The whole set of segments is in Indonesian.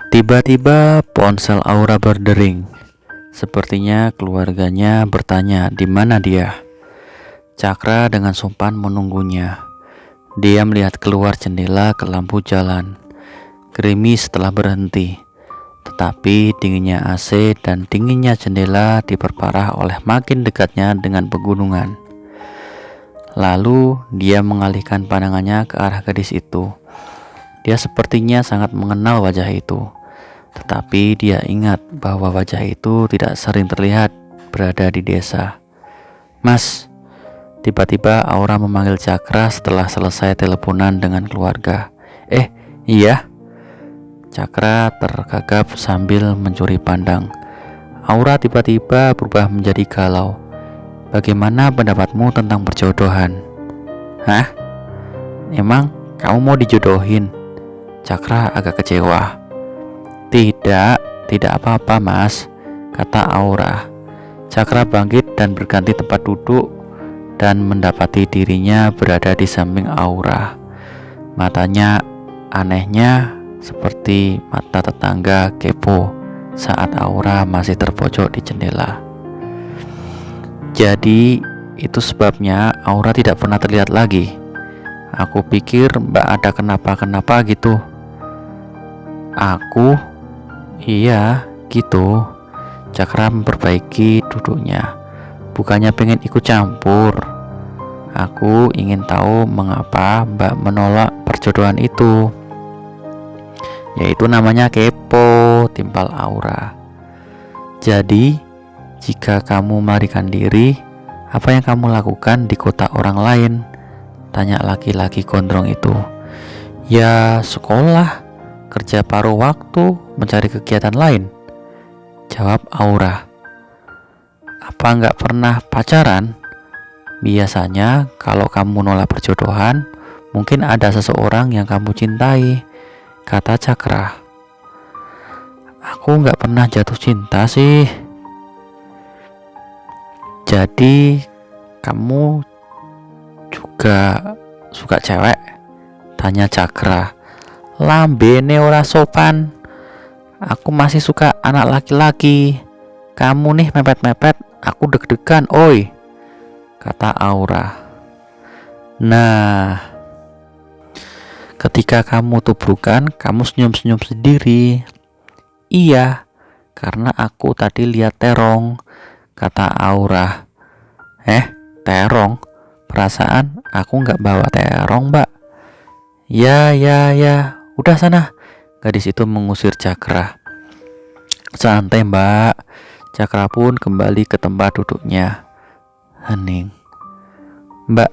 Tiba-tiba ponsel Aura berdering. Sepertinya keluarganya bertanya di mana dia. Cakra dengan sopan menunggunya. Dia melihat keluar jendela ke lampu jalan. Gerimis telah berhenti, tetapi dinginnya AC dan dinginnya jendela diperparah oleh makin dekatnya dengan pegunungan. Lalu dia mengalihkan pandangannya ke arah gadis itu. Dia sepertinya sangat mengenal wajah itu, tetapi dia ingat bahwa wajah itu tidak sering terlihat berada di desa. "Mas," tiba-tiba Aura memanggil Cakra setelah selesai teleponan dengan keluarga. Iya." Cakra tergagap sambil mencuri pandang. Aura tiba-tiba berubah menjadi galau. "Bagaimana pendapatmu tentang perjodohan?" "Hah? Emang kamu mau dijodohin?" Cakra agak kecewa. Tidak apa-apa mas," kata Aura. Cakra bangkit dan berganti tempat duduk dan mendapati dirinya berada di samping Aura. Matanya anehnya seperti mata tetangga kepo saat Aura masih terpojok di jendela. "Jadi itu sebabnya Aura tidak pernah terlihat lagi. Aku pikir Mbak ada kenapa-kenapa gitu." "Aku? Iya gitu." Cakra memperbaiki duduknya. "Bukannya pengen ikut campur. Aku ingin tahu mengapa Mbak menolak perjodohan itu." "Yaitu namanya kepo," timpal Aura. "Jadi jika kamu melarikan diri, apa yang kamu lakukan di kota orang lain?" tanya laki-laki gondrong itu. "Ya sekolah, kerja paruh waktu, mencari kegiatan lain," jawab Aura. "Apa nggak pernah pacaran? Biasanya kalau kamu nolak perjodohan, mungkin ada seseorang yang kamu cintai," kata Cakra. "Aku nggak pernah jatuh cinta sih." "Jadi kamu juga suka cewek?" tanya Cakra. "Lambene ora sopan. Aku masih suka anak laki-laki. Kamu nih mepet-mepet, aku deg-degan oi," kata Aura. "Nah, ketika kamu tubrukan, kamu senyum-senyum sendiri." "Iya, karena aku tadi lihat terong," kata Aura. Terong? Perasaan aku nggak bawa terong, Mbak." Ya, udah sana." Gadis itu mengusir Cakra. "Santai, Mbak." Cakra pun kembali ke tempat duduknya. Hening. "Mbak,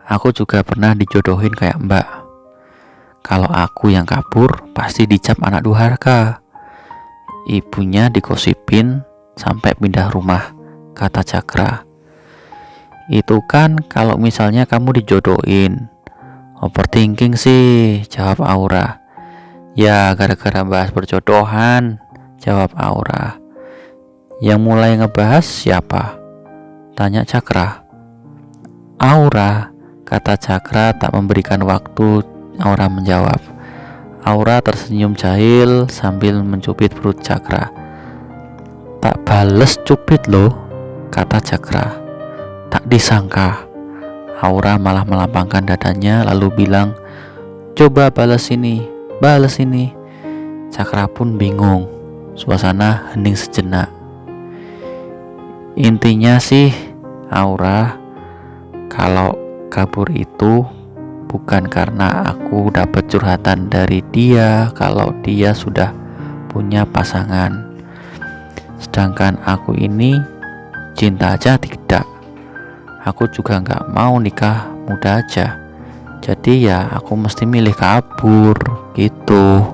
aku juga pernah dijodohin kayak Mbak. Kalau aku yang kabur, pasti dicap anak durhaka. Ibunya digosipin sampai pindah rumah," kata Cakra. "Itu kan kalau misalnya kamu dijodohin." "Overthinking sih," jawab Aura. "Ya gara-gara bahas perjodohan," jawab Aura. "Yang mulai ngebahas siapa?" tanya Cakra. "Aura," kata Cakra tak memberikan waktu Aura menjawab. Aura tersenyum jahil sambil mencubit perut Cakra. "Tak bales cubit loh," kata Cakra. Tak disangka Aura malah melambangkan dadanya lalu bilang, "Coba balas ini, balas ini." Cakra pun bingung. Suasana hening sejenak. "Intinya sih, Aura, kalau kabur itu bukan karena aku dapat curhatan dari dia kalau dia sudah punya pasangan. Sedangkan aku ini cinta aja tidak. Aku juga nggak mau nikah muda aja. Jadi ya aku mesti milih kabur gitu."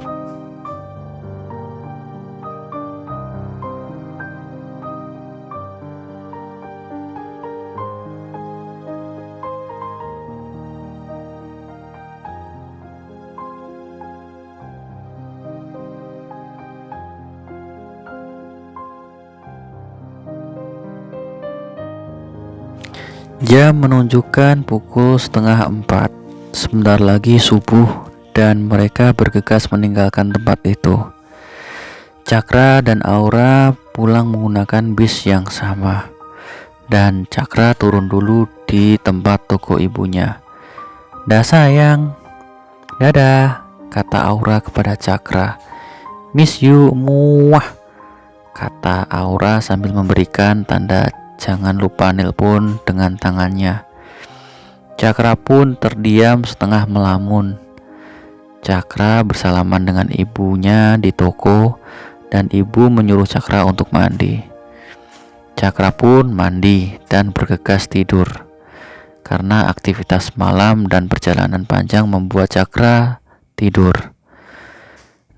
Jam menunjukkan pukul 3:30. Sebentar lagi subuh dan mereka bergegas meninggalkan tempat itu. Cakra dan Aura pulang menggunakan bis yang sama, dan Cakra turun dulu di tempat toko ibunya. "Dah sayang." "Dadah," kata Aura kepada Cakra. "Miss you, muah," kata Aura sambil memberikan tanda jangan lupa nelpon dengan tangannya. Cakra pun terdiam setengah melamun. Cakra bersalaman dengan ibunya di toko, dan ibu menyuruh Cakra untuk mandi. Cakra pun mandi dan bergegas tidur, karena aktivitas malam dan perjalanan panjang membuat Cakra tidur.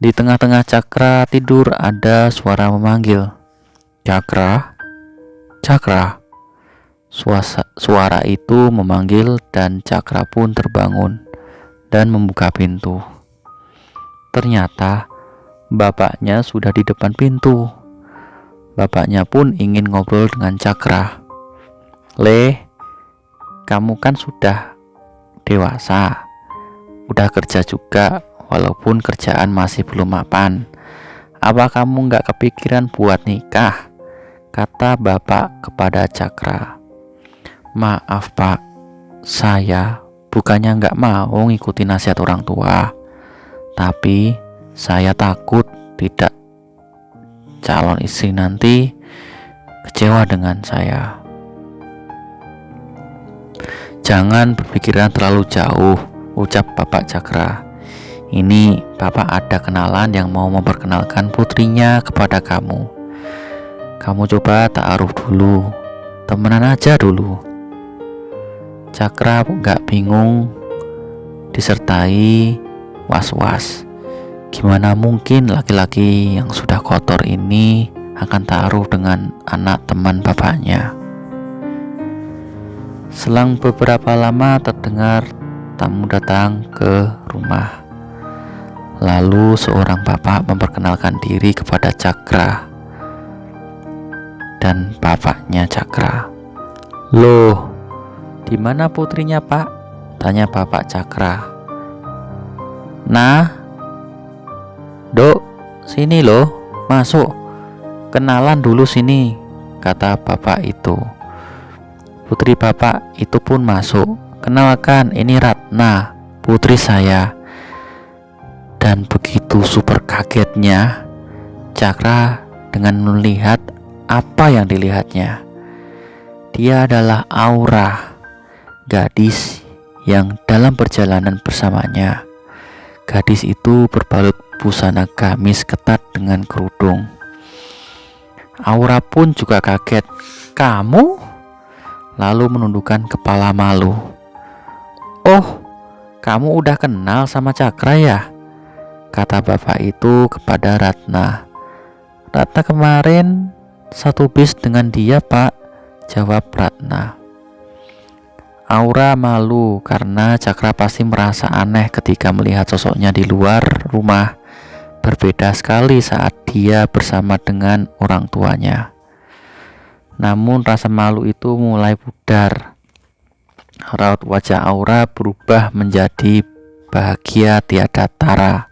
Di tengah-tengah Cakra tidur ada suara memanggil, "Cakra, Cakra." Suara itu memanggil dan Cakra pun terbangun dan membuka pintu. Ternyata bapaknya sudah di depan pintu. Bapaknya pun ingin ngobrol dengan Cakra. "Le, kamu kan sudah dewasa, udah kerja juga, walaupun kerjaan masih belum mapan. Apa kamu nggak kepikiran buat nikah?" kata bapak kepada Cakra. "Maaf pak, saya bukannya nggak mau ngikuti nasihat orang tua, tapi saya takut tidak calon istri nanti kecewa dengan saya." "Jangan berpikiran terlalu jauh," ucap bapak Cakra. "Ini bapak ada kenalan yang mau memperkenalkan putrinya kepada kamu. Kamu coba ta'aruf dulu, temenan aja dulu." Cakra gak bingung disertai was-was. Gimana mungkin laki-laki yang sudah kotor ini akan ta'aruf dengan anak teman bapaknya? Selang beberapa lama terdengar tamu datang ke rumah. Lalu seorang bapak memperkenalkan diri kepada Cakra dan bapaknya Cakra. "Loh, di mana putrinya pak?" tanya bapak Cakra. "Nah, Dok, sini loh, masuk. Kenalan dulu sini," kata bapak itu. Putri bapak itu pun masuk. "Kenalkan, ini Ratna, putri saya." Dan begitu super kagetnya Cakra dengan melihat apa yang dilihatnya. Dia adalah Aura, gadis yang dalam perjalanan bersamanya. Gadis itu berbalut busana gamis ketat dengan kerudung. Aura pun juga kaget. "Kamu?" Lalu menundukkan kepala malu. "Oh, kamu udah kenal sama Cakra ya?" kata bapak itu kepada Ratna. "Ratna kemarin satu bis dengan dia pak," jawab Ratna. Aura malu karena Cakra pasti merasa aneh ketika melihat sosoknya di luar rumah. Berbeda sekali saat dia bersama dengan orang tuanya. Namun rasa malu itu mulai pudar. Raut wajah Aura berubah menjadi bahagia tiada tara,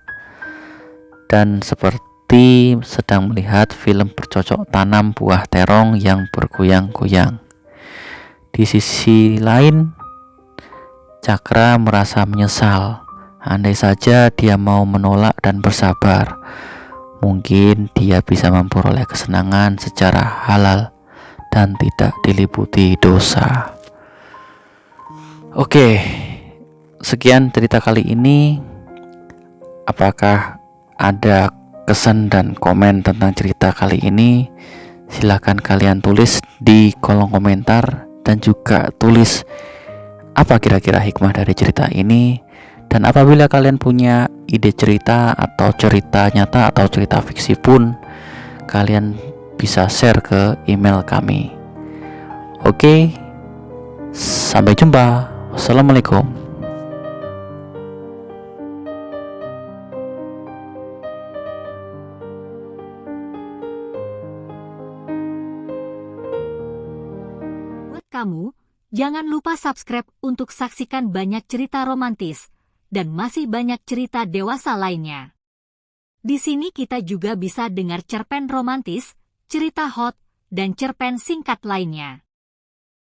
dan seperti sedang melihat film bercocok tanam buah terong yang bergoyang-goyang. Di sisi lain, Cakra merasa menyesal. Andai saja dia mau menolak dan bersabar, mungkin dia bisa memperoleh kesenangan secara halal dan tidak diliputi dosa. Oke, sekian cerita kali ini. Apakah ada kesan dan komen tentang cerita kali ini? Silahkan kalian tulis di kolom komentar, dan juga tulis apa kira-kira hikmah dari cerita ini. Dan apabila kalian punya ide cerita atau cerita nyata atau cerita fiksi pun, kalian bisa share ke email kami. Oke, sampai jumpa. Wassalamualaikum. Buat kamu, jangan lupa subscribe untuk saksikan banyak cerita romantis dan masih banyak cerita dewasa lainnya. Di sini kita juga bisa dengar cerpen romantis, cerita hot, dan cerpen singkat lainnya.